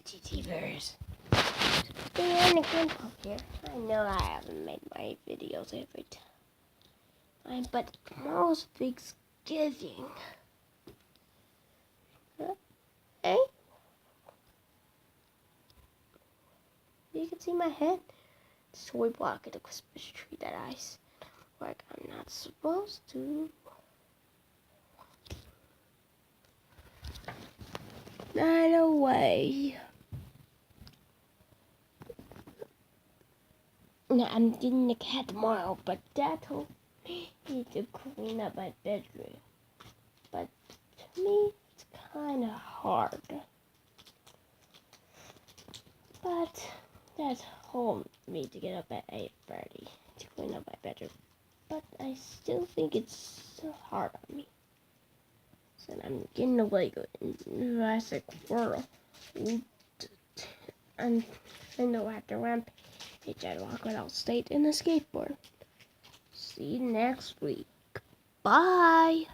YouTubers. The Andy Cantwell here. I know I haven't made my videos every time, but tomorrow's Thanksgiving. Hey? You can see my head. It's a toy block at the Christmas tree that I like I'm not supposed to. Right away. Now, I'm getting a cat tomorrow, but Dad told me to clean up my bedroom. But to me, it's kind of hard. But Dad told me to get up at 8:30 to clean up my bedroom. But I still think it's so hard on me. So I'm getting a Lego Jurassic World. And I know after Rampage, I'd walk without state in a skateboard. See you next week. Bye.